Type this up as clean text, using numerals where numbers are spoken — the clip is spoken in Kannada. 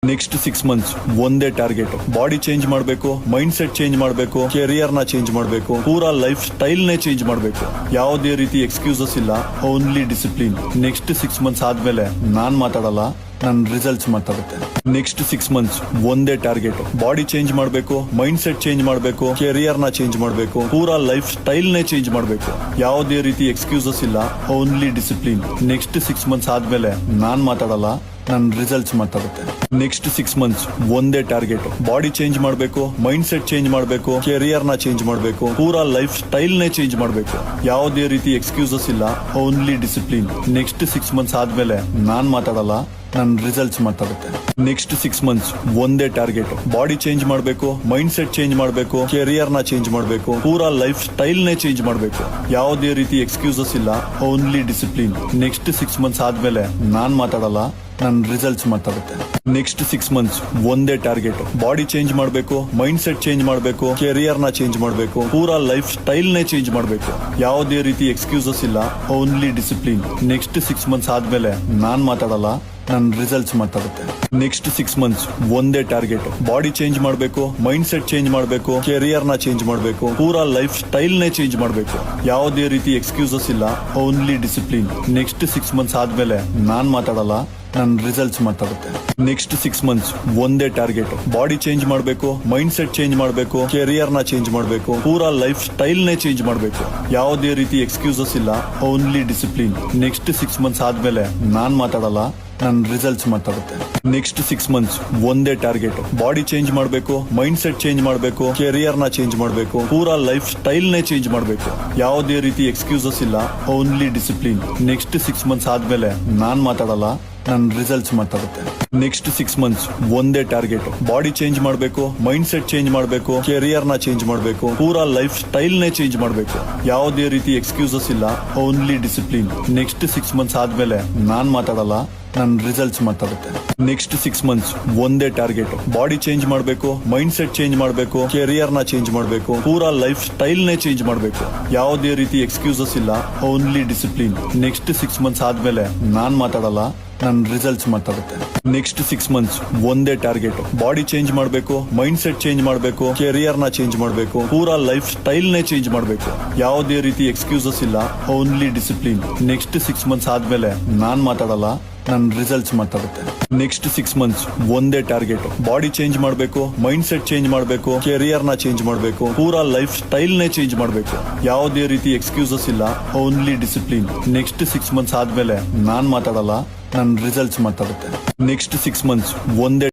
ನೆಕ್ಸ್ಟ್ 6 ಮಂತ್ಸ್ ಒಂದೇ ಟಾರ್ಗೆಟ್. ಬಾಡಿ ಚೇಂಜ್ ಮಾಡಬೇಕು, ಮೈಂಡ್ ಸೆಟ್ ಚೇಂಜ್ ಮಾಡಬೇಕು, ಕೆರಿಯರ್ ನ ಚೇಂಜ್ ಮಾಡಬೇಕು, ಪೂರಾ ಲೈಫ್ ಸ್ಟೈಲ್ ನೇ ಚೇಂಜ್ ಮಾಡಬೇಕು. ಯಾವುದೇ ರೀತಿ ಎಕ್ಸ್ಕ್ಯೂಸಸ್ ಇಲ್ಲ, ಓನ್ಲಿ ಡಿಸಿಪ್ಲಿನ್. ನೆಕ್ಸ್ಟ್ 6 ಮಂತ್ಸ್ ಆದ್ಮೇಲೆ ನಾನ್ ಮಾತಾಡಲ್ಲ, ನನ್ನ ರಿಸಲ್ಟ್ಸ್ ಮಾತಾಡುತ್ತೆ. ನೆಕ್ಸ್ಟ್ 6 ಮಂತ್ಸ್ ಒಂದೇ ಟಾರ್ಗೆಟ್. ಬಾಡಿ ಚೇಂಜ್ ಮಾಡಬೇಕು, ಮೈಂಡ್ ಸೆಟ್ ಚೇಂಜ್ ಮಾಡಬೇಕು, ಕೆರಿಯರ್ ನ ಚೇಂಜ್ ಮಾಡಬೇಕು, ಪೂರಾ ಲೈಫ್ ಸ್ಟೈಲ್ ನೇ ಚೇಂಜ್ ಮಾಡಬೇಕು. ಯಾವುದೇ ರೀತಿ ಎಕ್ಸ್ಕ್ಯೂಸಸ್ ಇಲ್ಲ, ಓನ್ಲಿ ಡಿಸಿಪ್ಲಿನ್. ನೆಕ್ಸ್ಟ್ 6 ಮಂತ್ಸ್ ಆದ್ಮೇಲೆ ನಾನ್ ಮಾತಾಡಲ್ಲ, ನನ್ನ ರಿಸಲ್ಟ್ಸ್ ಮಾತಾಡುತ್ತೆ. ನೆಕ್ಸ್ಟ್ 6 ಮಂತ್ಸ್ ಒಂದೇ ಟಾರ್ಗೆಟ್. ಬಾಡಿ ಚೇಂಜ್ ಮಾಡಬೇಕು, ಮೈಂಡ್ ಸೆಟ್ ಚೇಂಜ್ ಮಾಡಬೇಕು, ಕೆರಿಯರ್ ನ ಚೇಂಜ್ ಮಾಡಬೇಕು, ಪೂರಾ ಲೈಫ್ ಸ್ಟೈಲ್ ನೇ ಚೇಂಜ್ ಮಾಡಬೇಕು. ಯಾವುದೇ ರೀತಿ ಎಕ್ಸ್ಕ್ಯೂಸಸ್ ಇಲ್ಲ, ಓನ್ಲಿ ಡಿಸಿಪ್ಲಿನ್. ನೆಕ್ಸ್ಟ್ 6 ಮಂತ್ಸ್ ಆದ್ಮೇಲೆ ನಾನ್ ಮಾತಾಡಲ್ಲ, ನನ್ನ ರಿಸಲ್ಟ್ಸ್ ಮಾತಾಡುತ್ತೆ. ನೆಕ್ಸ್ಟ್ 6 ಮಂತ್ಸ್ ಒಂದೇ ಟಾರ್ಗೆಟ್. ಬಾಡಿ ಚೇಂಜ್ ಮಾಡಬೇಕು, ಮೈಂಡ್ ಸೆಟ್ ಚೇಂಜ್ ಮಾಡಬೇಕು, ಕೆರಿಯರ್ ನ ಚೇಂಜ್ ಮಾಡಬೇಕು, ಪೂರಾ ಲೈಫ್ ಸ್ಟೈಲ್ ನೇ ಚೇಂಜ್ ಮಾಡಬೇಕು. ಯಾವುದೇ ರೀತಿ ಎಕ್ಸ್ಕ್ಯೂಸಸ್ ಇಲ್ಲ, ಓನ್ಲಿ ಡಿಸಿಪ್ಲಿನ್. ನೆಕ್ಸ್ಟ್ 6 ಮಂತ್ಸ್ ಆದ್ಮೇಲೆ ನಾನ್ ಮಾತಾಡಲ್ಲ, ನನ್ನ ರಿಸಲ್ಟ್ಸ್ ಮಾತಾಡುತ್ತೆ. ನೆಕ್ಸ್ಟ್ 6 ಮಂತ್ಸ್ ಒಂದೇ ಟಾರ್ಗೆಟ್. ಬಾಡಿ ಚೇಂಜ್ ಮಾಡಬೇಕು, ಮೈಂಡ್ ಸೆಟ್ ಚೇಂಜ್ ಮಾಡಬೇಕು, ಕೆರಿಯರ್ ನ ಚೇಂಜ್ ಮಾಡಬೇಕು, ಪೂರಾ ಲೈಫ್ ಸ್ಟೈಲ್ ನೇ ಚೇಂಜ್ ಮಾಡಬೇಕು. ಯಾವುದೇ ರೀತಿ ಎಕ್ಸ್ಕ್ಯೂಸಸ್ ಇಲ್ಲ, ಓನ್ಲಿ ಡಿಸಿಪ್ಲಿನ್. ನೆಕ್ಸ್ಟ್ 6 ಮಂತ್ಸ್ ಆದ್ಮೇಲೆ ನಾನ್ ಮಾತಾಡಲ್ಲ, ನನ್ನ ರಿಸಲ್ಟ್ಸ್ ಮಾತಾಡುತ್ತೆ. ನೆಕ್ಸ್ಟ್ 6 ಮಂತ್ಸ್ ಒಂದೇ ಟಾರ್ಗೆಟ್. ಬಾಡಿ ಚೇಂಜ್ ಮಾಡಬೇಕು, ಮೈಂಡ್ ಸೆಟ್ ಚೇಂಜ್ ಮಾಡಬೇಕು, ಕೆರಿಯರ್ ನ ಚೇಂಜ್ ಮಾಡಬೇಕು, ಪೂರಾ ಲೈಫ್ ಸ್ಟೈಲ್ ನೇ ಚೇಂಜ್ ಮಾಡಬೇಕು. ಯಾವುದೇ ರೀತಿ ಎಕ್ಸ್ಕ್ಯೂಸಸ್ ಇಲ್ಲ, ಓನ್ಲಿ ಡಿಸಿಪ್ಲಿನ್. ನೆಕ್ಸ್ಟ್ 6 ಮಂತ್ಸ್ ಆದ್ಮೇಲೆ ನಾನ್ ಮಾತಾಡಲ್ಲ, ನನ್ನ ರಿಸಲ್ಟ್ಸ್ ಮಾತಾಡುತ್ತೆ. ನೆಕ್ಸ್ಟ್ 6 ಮಂತ್ಸ್ ಒಂದೇ ಟಾರ್ಗೆಟ್. ಬಾಡಿ ಚೇಂಜ್ ಮಾಡಬೇಕು, ಮೈಂಡ್ ಸೆಟ್ ಚೇಂಜ್ ಮಾಡಬೇಕು, ಕೆರಿಯರ್ ನ ಚೇಂಜ್ ಮಾಡಬೇಕು, ಪೂರಾ ಲೈಫ್ ಸ್ಟೈಲ್ ನೇ ಚೇಂಜ್ ಮಾಡಬೇಕು. ಯಾವುದೇ ರೀತಿ ಎಕ್ಸ್ಕ್ಯೂಸಸ್ ಇಲ್ಲ, ಓನ್ಲಿ ಡಿಸಿಪ್ಲಿನ್. ನೆಕ್ಸ್ಟ್ 6 ಮಂತ್ಸ್ ಆದ್ಮೇಲೆ ನಾನ್ ಮಾತಾಡಲ್ಲ, ನನ್ನ ರಿಸಲ್ಟ್ಸ್ ಮಾತಾಡುತ್ತೆ. ನೆಕ್ಸ್ಟ್ 6 ಮಂತ್ಸ್ ಒಂದೇ ಟಾರ್ಗೆಟ್. ಬಾಡಿ ಚೇಂಜ್ ಮಾಡಬೇಕು, ಮೈಂಡ್ ಸೆಟ್ ಚೇಂಜ್ ಮಾಡಬೇಕು, ಕೆರಿಯರ್ ನ ಚೇಂಜ್ ಮಾಡಬೇಕು, ಪೂರಾ ಲೈಫ್ ಸ್ಟೈಲ್ ನೇ ಚೇಂಜ್ ಮಾಡಬೇಕು. ಯಾವುದೇ ರೀತಿ ಎಕ್ಸ್ಕ್ಯೂಸಸ್ ಇಲ್ಲ, ಓನ್ಲಿ ಡಿಸಿಪ್ಲಿನ್. ನೆಕ್ಸ್ಟ್ 6 ಮಂತ್ಸ್ ಆದ್ಮೇಲೆ ನಾನ್ ಮಾತಾಡಲ್ಲ, ನನ್ನ ರಿಸಲ್ಟ್ಸ್ ಮಾತಾಡುತ್ತೆ. ನೆಕ್ಸ್ಟ್ 6 ಮಂತ್ಸ್ ಒಂದೇ ಟಾರ್ಗೆಟ್. ಬಾಡಿ ಚೇಂಜ್ ಮಾಡಬೇಕು, ಮೈಂಡ್ ಸೆಟ್ ಚೇಂಜ್ ಮಾಡಬೇಕು, ಕೆರಿಯರ್ ನ ಚೇಂಜ್ ಮಾಡಬೇಕು, ಪೂರಾ ಲೈಫ್ ಸ್ಟೈಲ್ ನೇ ಚೇಂಜ್ ಮಾಡಬೇಕು. ಯಾವುದೇ ರೀತಿ ಎಕ್ಸ್ಕ್ಯೂಸಸ್ ಇಲ್ಲ, ಓನ್ಲಿ ಡಿಸಿಪ್ಲಿನ್. ನೆಕ್ಸ್ಟ್ 6 ಮಂತ್ಸ್ ಆದ್ಮೇಲೆ ನಾನ್ ಮಾತಾಡಲ್ಲ, ನನ್ನ ರಿಸಲ್ಟ್ಸ್ ಮಾತಾಡುತ್ತೆ. ನೆಕ್ಸ್ಟ್ 6 ಮಂತ್ಸ್ ಒಂದೇ ಟಾರ್ಗೆಟ್. ಬಾಡಿ ಚೇಂಜ್ ಮಾಡಬೇಕು, ಮೈಂಡ್ ಸೆಟ್ ಚೇಂಜ್ ಮಾಡಬೇಕು, ಕೆರಿಯರ್ ನ ಚೇಂಜ್ ಮಾಡಬೇಕು, ಪೂರಾ ಲೈಫ್ ಸ್ಟೈಲ್ ನೇ ಚೇಂಜ್ ಮಾಡಬೇಕು. ಯಾವುದೇ ರೀತಿ ಎಕ್ಸ್ಕ್ಯೂಸಸ್ ಇಲ್ಲ, ಓನ್ಲಿ ಡಿಸಿಪ್ಲಿನ್. ನೆಕ್ಸ್ಟ್ 6 ಮಂತ್ಸ್ ಆದ್ಮೇಲೆ ನಾನ್ ಮಾತಾಡಲ್ಲ, ನನ್ನ ರಿಸಲ್ಟ್ಸ್ ಮಾತಾಡುತ್ತೆ. ನೆಕ್ಸ್ಟ್ 6 ಮಂತ್ಸ್ ಒಂದೇ ಟಾರ್ಗೆಟ್. ಬಾಡಿ ಚೇಂಜ್ ಮಾಡಬೇಕು, ಮೈಂಡ್ ಸೆಟ್ ಚೇಂಜ್ ಮಾಡಬೇಕು, ಕೆರಿಯರ್ ನ ಚೇಂಜ್ ಮಾಡಬೇಕು, ಪೂರಾ ಲೈಫ್ ಸ್ಟೈಲ್ ನೇ ಚೇಂಜ್ ಮಾಡಬೇಕು. ಯಾವುದೇ ರೀತಿ ಎಕ್ಸ್ಕ್ಯೂಸಸ್ ಇಲ್ಲ, ಓನ್ಲಿ ಡಿಸಿಪ್ಲಿನ್. ನೆಕ್ಸ್ಟ್ 6 ಮಂತ್ಸ್ ಆದ್ಮೇಲೆ ನಾನ್ ಮಾತಾಡಲ್ಲ, ನನ್ನ ರಿಸಲ್ಟ್ಸ್ ಮಾತಾಡುತ್ತೆ. ನೆಕ್ಸ್ಟ್ 6 ಮಂತ್ಸ್ ಒಂದೇ ಟಾರ್ಗೆಟ್. ಬಾಡಿ ಚೇಂಜ್ ಮಾಡಬೇಕು, ಮೈಂಡ್ ಸೆಟ್ ಚೇಂಜ್ ಮಾಡಬೇಕು, ಕೆರಿಯರ್ ನ ಚೇಂಜ್ ಮಾಡಬೇಕು, ಪೂರಾ ಲೈಫ್ ಸ್ಟೈಲ್ ನೇ ಚೇಂಜ್ ಮಾಡಬೇಕು. ಯಾವುದೇ ರೀತಿ ಎಕ್ಸ್ಕ್ಯೂಸಸ್ ಇಲ್ಲ, ಓನ್ಲಿ ಡಿಸಿಪ್ಲಿನ್. ನೆಕ್ಸ್ಟ್ 6 ಮಂತ್ಸ್ ಆದ್ಮೇಲೆ ನಾನ್ ಮಾತಾಡಲ್ಲ, ನನ್ನ ರಿಸಲ್ಟ್ಸ್ ಮಾತಾಡುತ್ತೆ. ನೆಕ್ಸ್ಟ್ 6 ಮಂತ್ಸ್ ಒಂದೇ